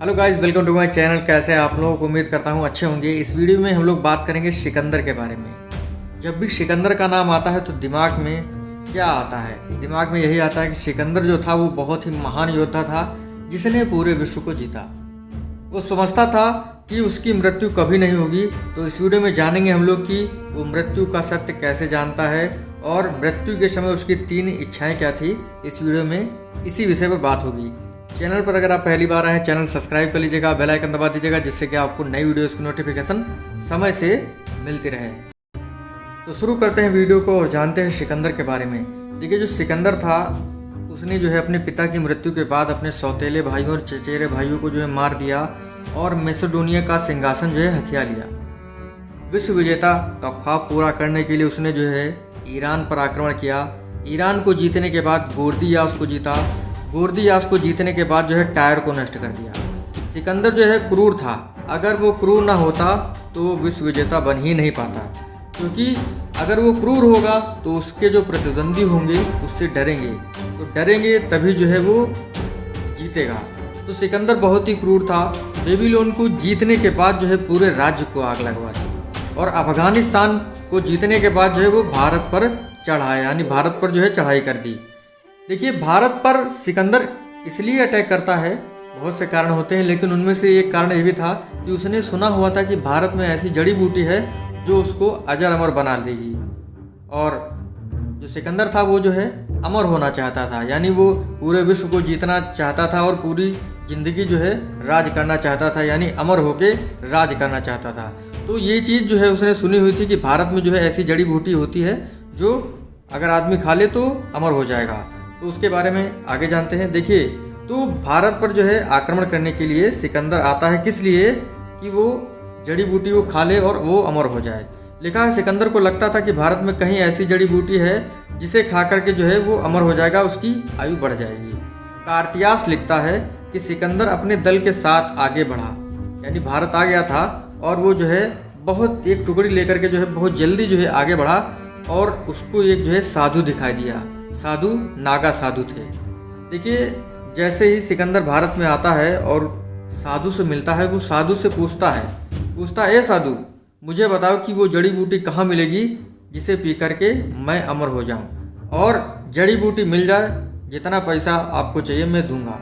Hello guys, welcome to my channel. कैसे हैं आप लोग? उम्मीद करता हूँ अच्छे होंगे। इस वीडियो में हम लोग बात करेंगे सिकंदर के बारे में। जब भी सिकंदर का नाम आता है तो दिमाग में क्या आता है? दिमाग में यही आता है कि सिकंदर जो था वो बहुत ही महान योद्धा था जिसने पूरे विश्व को जीता। वो समझता था कि उसकी मृत्यु कभी नहीं होगी। तो इस वीडियो में जानेंगे हम लोग कि वो मृत्यु का सत्य कैसे जानता है और मृत्यु के समय उसकी 3 इच्छाएं क्या थी। इस वीडियो में इसी विषय पर बात होगी। चैनल पर अगर आप पहली बार आए हैं, चैनल सब्सक्राइब कर लीजिएगा, बेल आइकन दबा दीजिएगा, जिससे कि आपको नई वीडियोस की नोटिफिकेशन समय से मिलती रहे। तो शुरू करते हैं वीडियो को और जानते हैं सिकंदर के बारे में। देखिए, जो सिकंदर था उसने जो है अपने पिता की मृत्यु के बाद अपने सौतेले भाइयों और चचेरे भाइयों को जो है मार दिया और मैसेडोनिया का सिंहासन जो है हथिया लिया। विश्व विजेता का ख्वाब पूरा करने के लिए उसने जो है ईरान पर आक्रमण किया। ईरान को जीतने के बाद गोर्दियास को जीता। गोर्दियास को जीतने के बाद जो है टायर को नष्ट कर दिया। सिकंदर जो है क्रूर था। अगर वो क्रूर ना होता तो विश्व विजेता बन ही नहीं पाता, क्योंकि अगर वो क्रूर होगा तो उसके जो प्रतिद्वंदी होंगे उससे डरेंगे, तो डरेंगे तभी जो है वो जीतेगा। तो सिकंदर बहुत ही क्रूर था। बेबीलोन को जीतने के बाद जो है पूरे राज्य को आग लगवा दी और अफगानिस्तान को जीतने के बाद जो है वो भारत पर चढ़ाया, यानी भारत पर जो है चढ़ाई कर दी। देखिए, भारत पर सिकंदर इसलिए अटैक करता है, बहुत से कारण होते हैं, लेकिन उनमें से एक कारण ये भी था कि उसने सुना हुआ था कि भारत में ऐसी जड़ी बूटी है जो उसको अजर अमर बना देगी। और जो सिकंदर था वो जो है अमर होना चाहता था, यानी वो पूरे विश्व को जीतना चाहता था और पूरी जिंदगी जो है राज करना चाहता था, यानी अमर होके राज करना चाहता था। तो ये चीज़ जो है उसने सुनी हुई थी कि भारत में जो है ऐसी जड़ी बूटी होती है जो अगर आदमी खा ले तो अमर हो जाएगा। तो उसके बारे में आगे जानते हैं। देखिए, तो भारत पर जो है आक्रमण करने के लिए सिकंदर आता है, किस लिए? कि वो जड़ी बूटी को खा ले और वो अमर हो जाए। लिखा है सिकंदर को लगता था कि भारत में कहीं ऐसी जड़ी बूटी है जिसे खा करके जो है वो अमर हो जाएगा, उसकी आयु बढ़ जाएगी। कार्तियास लिखता है कि सिकंदर अपने दल के साथ आगे बढ़ा, यानी भारत आ गया था और वो जो है बहुत एक टुकड़ी लेकर के जो है बहुत जल्दी जो है आगे बढ़ा और उसको एक जो है साधु दिखाई दिया। साधु नागा साधु थे। देखिए, जैसे ही सिकंदर भारत में आता है और साधु से मिलता है, वो साधु से पूछता है, ए साधु, मुझे बताओ कि वो जड़ी बूटी कहाँ मिलेगी जिसे पी करके मैं अमर हो जाऊं, और जड़ी बूटी मिल जाए, जितना पैसा आपको चाहिए मैं दूंगा।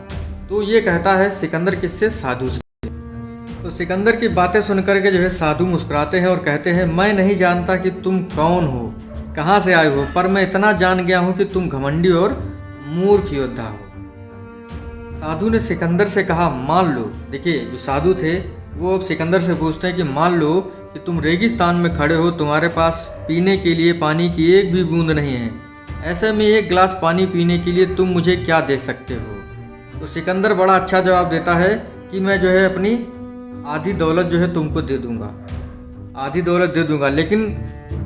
तो ये कहता है सिकंदर किससे? साधु से। तो सिकंदर की बातें सुनकर के जो है साधु मुस्कुराते हैं और कहते हैं, मैं नहीं जानता कि तुम कौन हो, कहाँ से आए हो, पर मैं इतना जान गया हूँ कि तुम घमंडी और मूर्ख योद्धा हो। साधु ने सिकंदर से कहा, मान लो। देखिए, जो साधु थे वो अब सिकंदर से पूछते हैं कि मान लो कि तुम रेगिस्तान में खड़े हो, तुम्हारे पास पीने के लिए पानी की एक भी बूंद नहीं है। ऐसे में एक गिलास पानी पीने के लिए तुम मुझे क्या दे सकते हो? तो सिकंदर बड़ा अच्छा जवाब देता है कि मैं जो है अपनी आधी दौलत जो है तुमको दे दूंगा, आधी दौलत दे दूंगा। लेकिन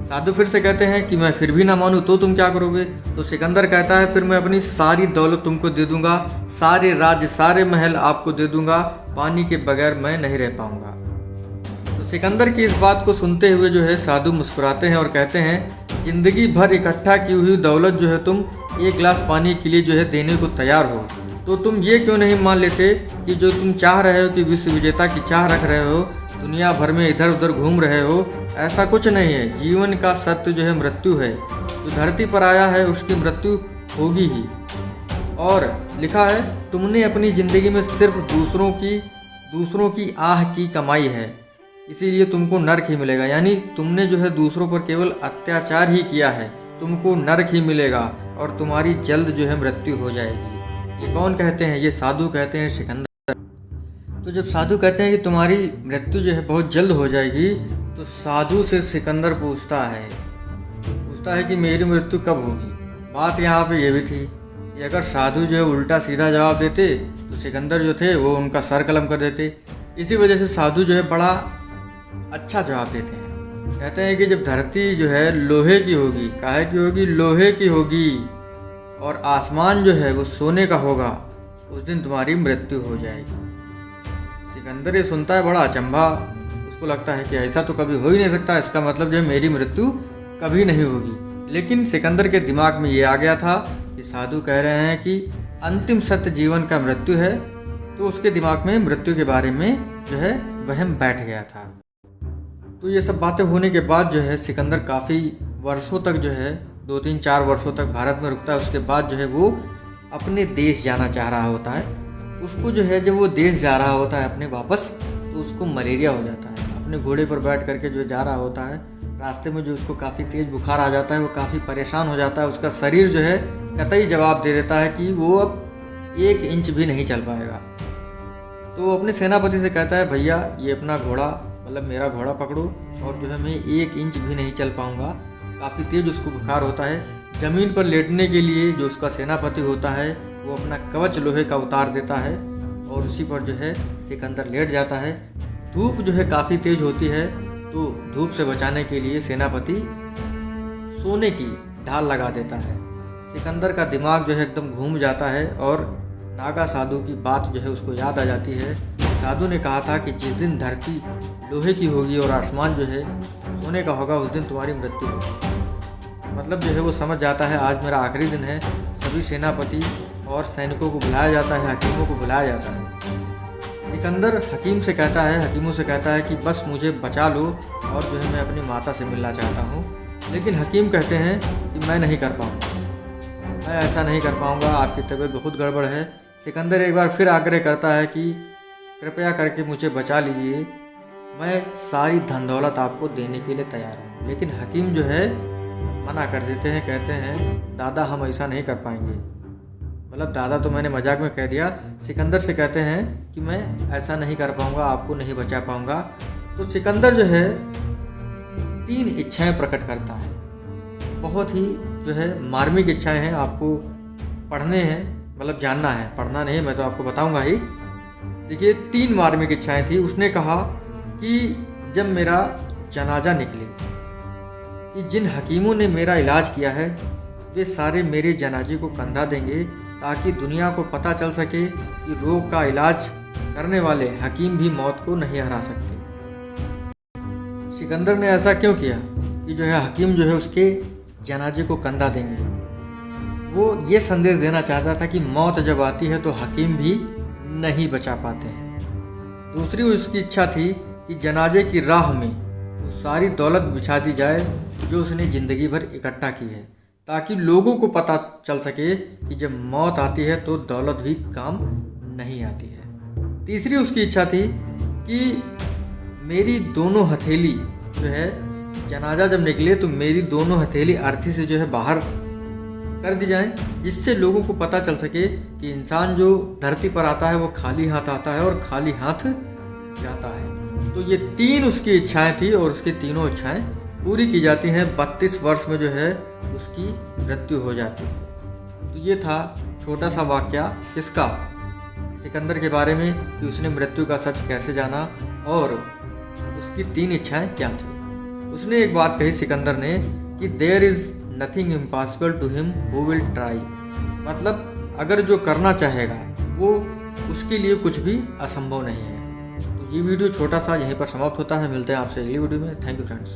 साधु फिर से कहते हैं कि मैं फिर भी ना मानूं तो तुम क्या करोगे? तो सिकंदर कहता है, फिर मैं अपनी सारी दौलत तुमको दे दूंगा, सारे राज्य सारे महल आपको दे दूंगा, पानी के बगैर मैं नहीं रह पाऊंगा। तो सिकंदर की इस बात को सुनते हुए जो है साधु मुस्कुराते हैं और कहते हैं, जिंदगी भर इकट्ठा की हुई दौलत जो है तुम एक गिलास पानी के लिए जो है देने को तैयार हो, तो तुम ये क्यों नहीं मान लेते कि जो तुम चाह रहे हो कि विश्व विजेता की चाह रख रहे हो, दुनिया भर में इधर उधर घूम रहे हो, ऐसा कुछ नहीं है। जीवन का सत्य जो है मृत्यु है। जो धरती पर आया है उसकी मृत्यु होगी ही। और लिखा है, तुमने अपनी ज़िंदगी में सिर्फ दूसरों की आह की कमाई है, इसीलिए तुमको नरक ही मिलेगा। यानी तुमने जो है दूसरों पर केवल अत्याचार ही किया है, तुमको नरक ही मिलेगा और तुम्हारी जल्द जो है मृत्यु हो जाएगी। ये कौन कहते हैं? ये साधु कहते हैं सिकंदर। तो जब साधु कहते हैं कि तुम्हारी मृत्यु जो है बहुत जल्द हो जाएगी, तो साधु से सिकंदर पूछता है कि मेरी मृत्यु कब होगी। बात यहाँ पे ये भी थी कि अगर साधु जो है उल्टा सीधा जवाब देते तो सिकंदर जो थे वो उनका सर कलम कर देते। इसी वजह से साधु जो है बड़ा अच्छा जवाब देते हैं। कहते हैं कि जब धरती जो है लोहे की होगी, काहे की होगी? लोहे की होगी, और आसमान जो है वो सोने का होगा, उस दिन तुम्हारी मृत्यु हो जाएगी। सिकंदर ये सुनता है, बड़ा अचंभा उसको लगता है कि ऐसा तो कभी हो ही नहीं सकता, इसका मतलब जो है मेरी मृत्यु कभी नहीं होगी। लेकिन सिकंदर के दिमाग में ये आ गया था कि साधु कह रहे हैं कि अंतिम सत्य जीवन का मृत्यु है, तो उसके दिमाग में मृत्यु के बारे में जो है वहम बैठ गया था। तो ये सब बातें होने के बाद जो है सिकंदर काफ़ी वर्षों तक जो है 2-3-4 वर्षों तक भारत में रुकता है। उसके बाद जो है वो अपने देश जाना चाह रहा होता है। उसको जो है जब वो देश जा रहा होता है अपने वापस, तो उसको मलेरिया हो जाता है। अपने घोड़े पर बैठ करके जो जा रहा होता है, रास्ते में जो उसको काफ़ी तेज़ बुखार आ जाता है, वो काफ़ी परेशान हो जाता है। उसका शरीर जो है कतई जवाब दे देता है कि वो अब 1 इंच भी नहीं चल पाएगा। तो वो अपने सेनापति से कहता है, भैया ये अपना घोड़ा मतलब मेरा घोड़ा पकड़ो, और जो है मैं 1 इंच भी नहीं चल पाऊँगा। काफ़ी तेज़ उसको बुखार होता है। ज़मीन पर लेटने के लिए जो उसका सेनापति होता है वो अपना कवच लोहे का उतार देता है और उसी पर जो है सिकंदर लेट जाता है। धूप जो है काफ़ी तेज़ होती है, तो धूप से बचाने के लिए सेनापति सोने की ढाल लगा देता है। सिकंदर का दिमाग जो है एकदम घूम जाता है और नागा साधु की बात जो है उसको याद आ जाती है। साधु ने कहा था कि जिस दिन धरती लोहे की होगी और आसमान जो है सोने का होगा, उस दिन तुम्हारी मृत्यु होगी। मतलब जो है वो समझ जाता है आज मेरा आखिरी दिन है। सभी सेनापति और सैनिकों को बुलाया जाता है, हकीमों को बुलाया जाता है। सिकंदर हकीमों से कहता है कि बस मुझे बचा लो और जो है मैं अपनी माता से मिलना चाहता हूँ। लेकिन हकीम कहते हैं कि मैं नहीं कर पाऊँगा, मैं ऐसा नहीं कर पाऊँगा, आपकी तबीयत बहुत गड़बड़ है। सिकंदर एक बार फिर आग्रह करता है कि कृपया करके मुझे बचा लीजिए, मैं सारी धन दौलत आपको देने के लिए तैयार हूँ। लेकिन हकीम जो है मना कर देते हैं, कहते हैं दादा हम ऐसा नहीं कर पाएंगे। मतलब दादा तो मैंने मजाक में कह दिया। सिकंदर से कहते हैं कि मैं ऐसा नहीं कर पाऊँगा, आपको नहीं बचा पाऊँगा। तो सिकंदर जो है 3 इच्छाएं प्रकट करता है, बहुत ही जो है मार्मिक इच्छाएं हैं। आपको पढ़ने हैं, मतलब जानना है, पढ़ना नहीं, मैं तो आपको बताऊँगा ही। देखिए 3 मार्मिक इच्छाएं थी। उसने कहा कि जब मेरा जनाजा निकले, कि जिन हकीमों ने मेरा इलाज किया है वे सारे मेरे जनाजे को कंधा देंगे, ताकि दुनिया को पता चल सके कि रोग का इलाज करने वाले हकीम भी मौत को नहीं हरा सकते। सिकंदर ने ऐसा क्यों किया कि जो है हकीम जो है उसके जनाजे को कंधा देंगे। वो ये संदेश देना चाहता था कि मौत जब आती है तो हकीम भी नहीं बचा पाते हैं। दूसरी उसकी इच्छा थी कि जनाजे की राह में वो सारी दौलत बिछा दी जाए जो उसने ज़िंदगी भर इकट्ठा की है, ताकि लोगों को पता चल सके कि जब मौत आती है तो दौलत भी काम नहीं आती है। तीसरी उसकी इच्छा थी कि मेरी दोनों हथेली जो है, जनाजा जब निकले तो मेरी दोनों हथेली अर्थी से जो है बाहर कर दी जाए, जिससे लोगों को पता चल सके कि इंसान जो धरती पर आता है वो खाली हाथ आता है और खाली हाथ जाता है। तो ये 3 उसकी इच्छाएं थी और उसकी तीनों इच्छाएं पूरी की जाती हैं। 32 वर्ष में जो है उसकी मृत्यु हो जाती है। तो ये था छोटा सा वाकया किसका, सिकंदर के बारे में, कि उसने मृत्यु का सच कैसे जाना और उसकी 3 इच्छाएं क्या थी। उसने एक बात कही सिकंदर ने कि there is nothing impossible to him who will try. मतलब अगर जो करना चाहेगा वो उसके लिए कुछ भी असंभव नहीं है। तो ये वीडियो छोटा सा यहीं पर समाप्त होता है। मिलते हैं आपसे अगली वीडियो में। Thank you friends.